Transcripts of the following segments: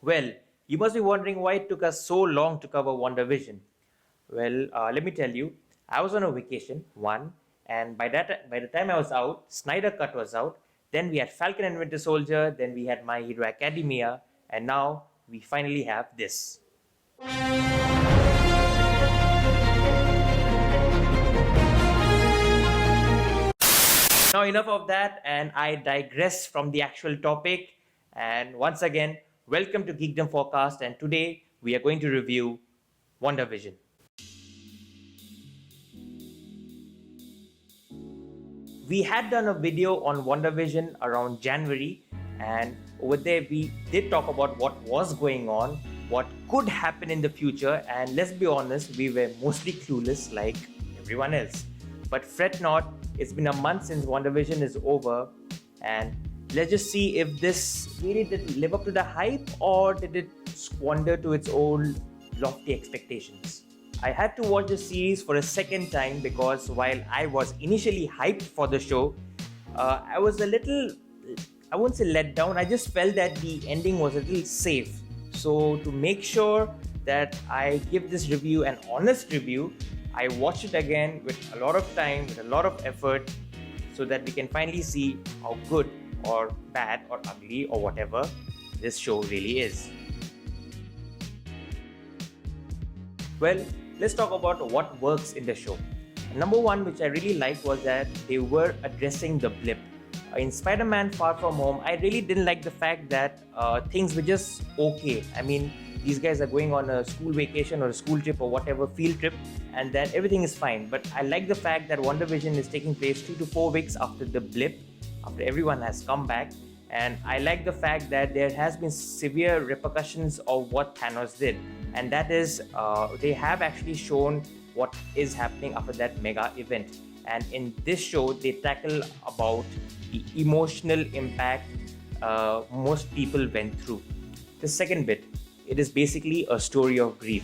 Well, you must be wondering why it took us so long to cover WandaVision. Well, let me tell you, I was on a vacation, one, and by the time I was out, Snyder Cut was out. Then we had Falcon and Winter Soldier. Then we had My Hero Academia, and now we finally have this. Now, enough of that, and I digress from the actual topic. And once again, welcome to Geekdom Forecast. And today we are going to review WandaVision. We had done a video on WandaVision around January, and over there we did talk about what was going on, what could happen in the future, and let's be honest, we were mostly clueless like everyone else. But fret not, it's been a month since WandaVision is over, and let's just see if this really did live up to the hype or did it squander to its own lofty expectations. I had to watch the series for a second time because while I was initially hyped for the show, I was a little, I won't say let down, I just felt that the ending was a little safe. So to make sure that I give this review an honest review, I watched it again with a lot of time, with a lot of effort, so that we can finally see how good or bad or ugly or whatever this show really is. Well, let's talk about what works in the show. Number one, which I really liked, was that they were addressing the blip. In Spider-Man Far From Home, I really didn't like the fact that things were just okay. I mean, these guys are going on a school vacation or a school trip or whatever, field trip, and then everything is fine. But I like the fact that WandaVision is taking place 2 to 4 weeks after the blip, after everyone has come back. And I like the fact that there has been severe repercussions of what Thanos did. And that is, they have actually shown what is happening after that mega event. And in this show, they tackle about the emotional impact most people went through. The second bit, it is basically a story of grief.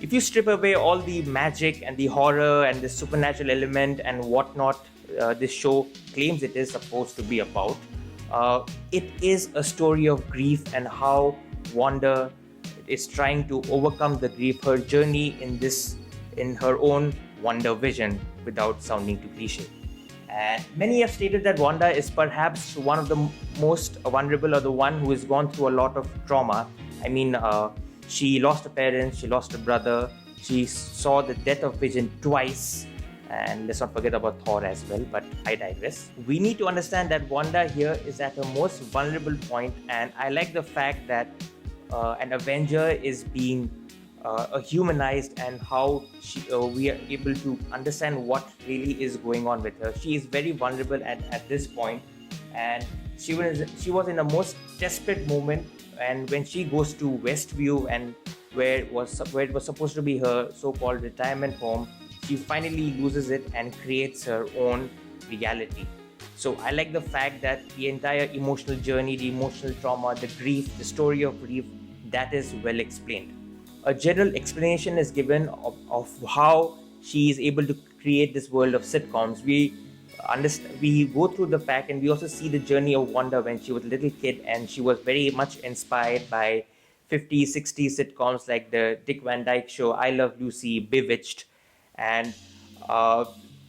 If you strip away all the magic and the horror and the supernatural element and whatnot this show claims it is supposed to be about, it is a story of grief and how Wanda is trying to overcome the grief, her journey in her own WandaVision, without sounding too cliche. And many have stated that Wanda is perhaps one of the most vulnerable, or the one who has gone through a lot of trauma. I mean, she lost her parents, she lost her brother, she saw the death of Vision twice, and let's not forget about Thor as well, but I digress. We need to understand that Wanda here is at her most vulnerable point, and I like the fact that an Avenger is being humanized, and how we are able to understand what really is going on with her. She is very vulnerable at this point, and she was in the most desperate moment, and when she goes to Westview, and where it was supposed to be her so-called retirement home, she finally loses it and creates her own reality. So I like the fact that the entire emotional journey, the emotional trauma, the grief, the story of grief, that is well explained. A general explanation is given of how she is able to create this world of sitcoms. We go through the fact, and we also see the journey of Wanda when she was a little kid, and she was very much inspired by 50s, 60s sitcoms like the Dick Van Dyke Show, I Love Lucy, Bewitched, and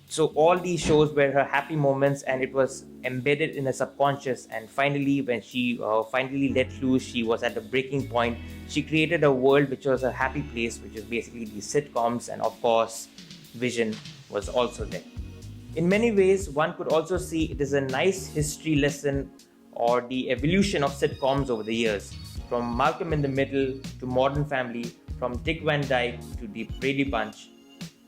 so all these shows were her happy moments, and it was embedded in her subconscious. And finally, when she finally let loose, she was at the breaking point. She created a world which was a happy place, which is basically these sitcoms, and of course, Vision was also there. In many ways, one could also see it is a nice history lesson or the evolution of sitcoms over the years, from Malcolm in the Middle to Modern Family, from Dick Van Dyke to the Brady Bunch.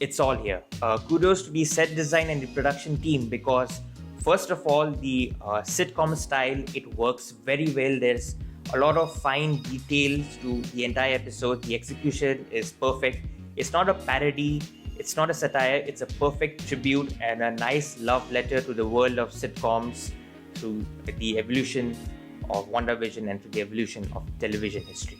It's all here. Kudos to the set design and the production team, because first of all, the sitcom style, it works very well. There's a lot of fine details to the entire episode. The execution is perfect. It's not a parody, it's not a satire, it's a perfect tribute and a nice love letter to the world of sitcoms, to the evolution of WandaVision and to the evolution of television history.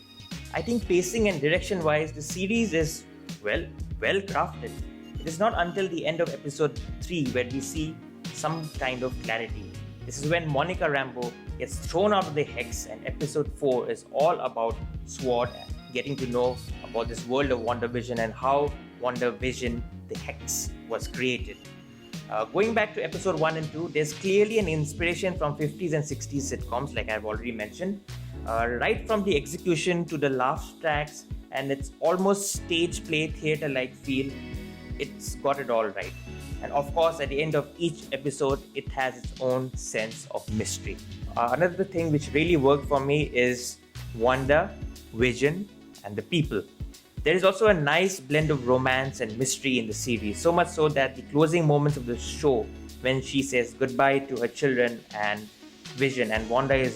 I think pacing and direction wise, the series is well crafted. It is not until the end of episode 3 where we see some kind of clarity. This is when Monica Rambeau gets thrown out of the hex, and episode 4 is all about Sword, getting to know about this world of WandaVision and how WandaVision, the hex, was created. Going back to episode 1 and 2, there's clearly an inspiration from 50s and 60s sitcoms, like I've already mentioned. Right from the execution to the laugh tracks, and it's almost stage play theater like feel, it's got it all right. And of course, at the end of each episode, it has its own sense of mystery. Another thing which really worked for me is Wanda, Vision, and the people. There is also a nice blend of romance and mystery in the series, so much so that the closing moments of the show, when she says goodbye to her children and Vision and Wanda,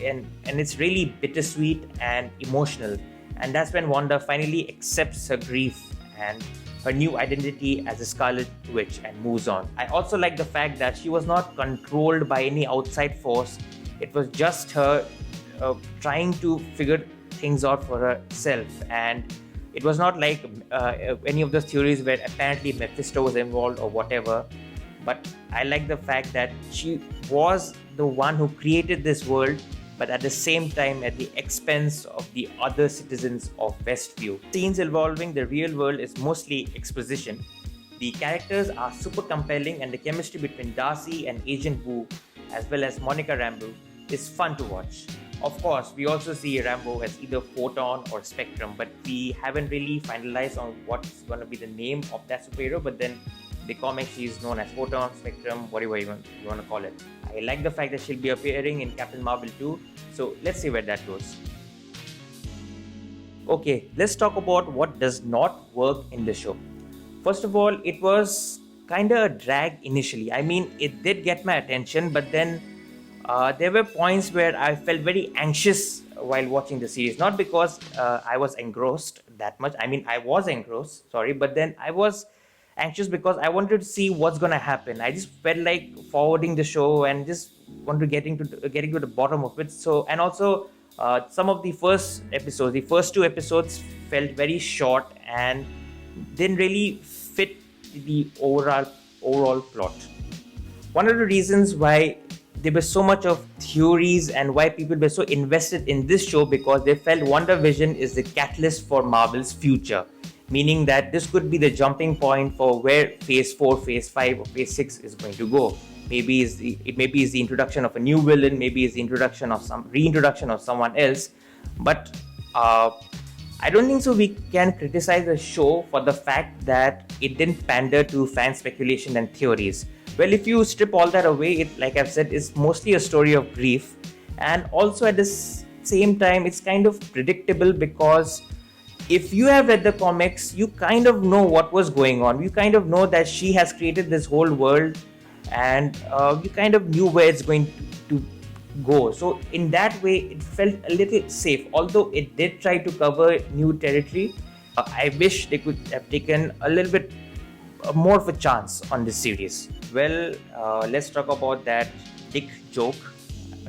and it's really bittersweet and emotional. And that's when Wanda finally accepts her grief and her new identity as a Scarlet Witch and moves on. I also like the fact that she was not controlled by any outside force. It was just her trying to figure things out for herself, and it was not like any of those theories where apparently Mephisto was involved or whatever. But I like the fact that she was the one who created this world, but at the same time at the expense of the other citizens of Westview. Scenes involving the real world is mostly exposition. The characters are super compelling, and the chemistry between Darcy and Agent Wu, as well as Monica Rambeau, is fun to watch. Of course, we also see Rambeau as either Photon or Spectrum, but we haven't really finalized on what's going to be the name of that superhero. But then the comic, she's known as Photon, Spectrum, whatever you want to call it. I like the fact that she'll be appearing in Captain Marvel 2, so let's see where that goes. Okay, let's talk about what does not work in the show. First of all, it was kind of a drag initially. I mean, it did get my attention, but then there were points where I felt very anxious while watching the series. Not because I was engrossed that much. I mean, I was engrossed, sorry, but then I was anxious because I wanted to see what's going to happen. I just felt like forwarding the show and just wanted to getting to the bottom of it. So, and also some of the first two episodes felt very short and didn't really fit the overall plot. One of the reasons why there was so much of theories and why people were so invested in this show, because they felt WandaVision is the catalyst for Marvel's future, meaning that this could be the jumping point for where Phase 4, Phase 5 or Phase 6 is going to go. Maybe it's the introduction of a new villain, maybe it's the introduction of reintroduction of someone else. But I don't think so we can criticize the show for the fact that it didn't pander to fan speculation and theories. Well, if you strip all that away, it, like I've said, is mostly a story of grief. And also at the same time, it's kind of predictable, because if you have read the comics, you kind of know what was going on. You kind of know that she has created this whole world, and you kind of knew where it's going to go. So in that way, it felt a little safe. Although it did try to cover new territory, I wish they could have taken a little bit more of a chance on this series. Well, let's talk about that dick joke,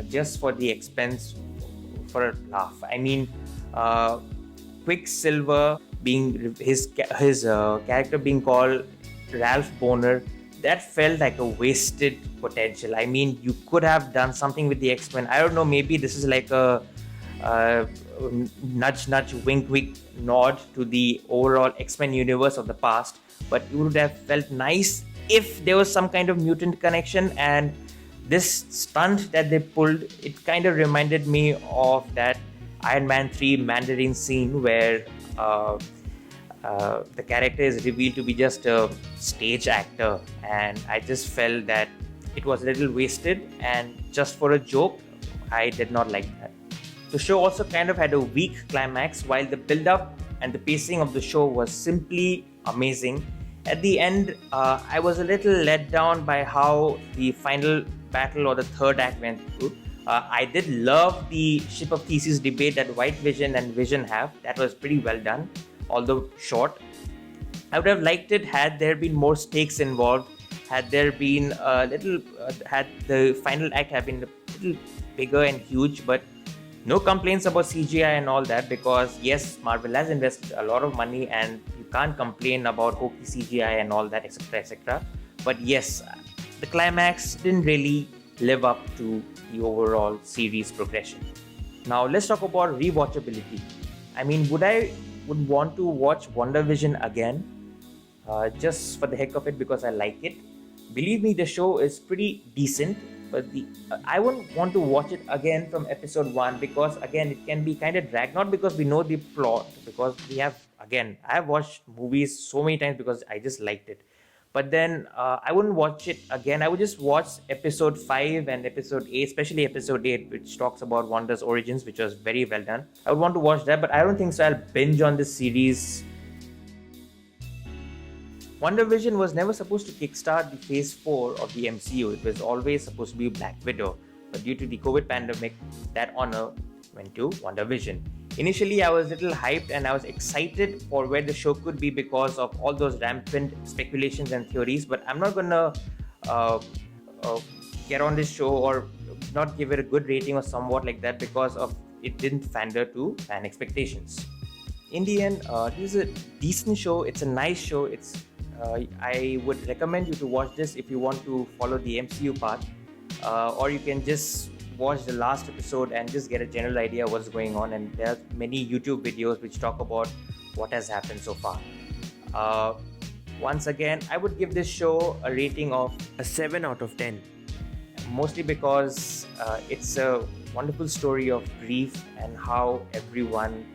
just for the expense, for a laugh. I mean, Quicksilver being his character being called Ralph Boner, that felt like a wasted potential. I mean, you could have done something with the X-Men. I don't know, maybe this is like a nudge, wink, nod to the overall X-Men universe of the past. But it would have felt nice if there was some kind of mutant connection. And this stunt that they pulled, it kind of reminded me of that Iron Man 3 Mandarin scene where the character is revealed to be just a stage actor, and I just felt that it was a little wasted, and just for a joke, I did not like that. The show also kind of had a weak climax, while the build-up and the pacing of the show was simply amazing. At the end, I was a little let down by how the final battle or the third act went through. I did love the Ship of Theseus debate that White Vision and Vision have. That was pretty well done, although short. I would have liked it had there been more stakes involved, had there been a little, had the final act have been a little bigger and huge. But no complaints about CGI and all that, because yes, Marvel has invested a lot of money and you can't complain about hokey CGI and all that, etc. But yes, the climax didn't really live up to the overall series progression. Now let's talk about rewatchability. I mean, would want to watch WandaVision again, just for the heck of it because I like it. Believe me, the show is pretty decent, but I wouldn't want to watch it again from episode one because again it can be kind of dragged. Not because we know the plot, because I have watched movies so many times because I just liked it. But then I wouldn't watch it again. I would just watch episode 5 and episode 8, especially episode 8, which talks about Wanda's origins, which was very well done. I would want to watch that, but I don't think so. I'll binge on this series. WandaVision was never supposed to kickstart the phase 4 of the MCU. It was always supposed to be Black Widow. But due to the COVID pandemic, that honor went to WandaVision. Initially, I was a little hyped and I was excited for where the show could be because of all those rampant speculations and theories. But I'm not gonna uh, get on this show or not give it a good rating or somewhat like that because of it didn't pander to fan expectations. In the end, this is a decent show. It's a nice show. I would recommend you to watch this if you want to follow the MCU path, or you can just watch the last episode and just get a general idea of what's going on. And there are many YouTube videos which talk about what has happened so far. Once again, I would give this show a rating of a 7 out of 10, mostly because it's a wonderful story of grief and how everyone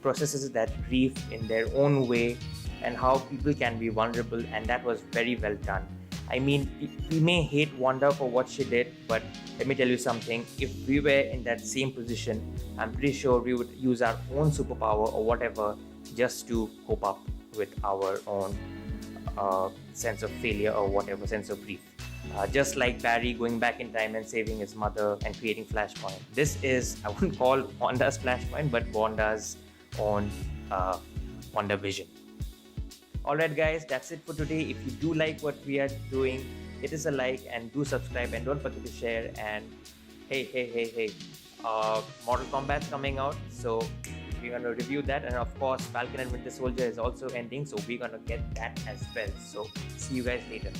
processes that grief in their own way, and how people can be vulnerable, and that was very well done. I mean, we may hate Wanda for what she did, but let me tell you something. If we were in that same position, I'm pretty sure we would use our own superpower or whatever just to cope up with our own sense of failure or whatever, sense of grief. Just like Barry going back in time and saving his mother and creating Flashpoint. This is, I wouldn't call Wanda's Flashpoint, but Wanda's own WandaVision. Alright guys, that's it for today. If you do like what we are doing, hit us a like and do subscribe, and don't forget to share. And hey, Mortal Kombat's coming out, so we're gonna review that. And of course, Falcon and Winter Soldier is also ending, so we're gonna get that as well. So see you guys later.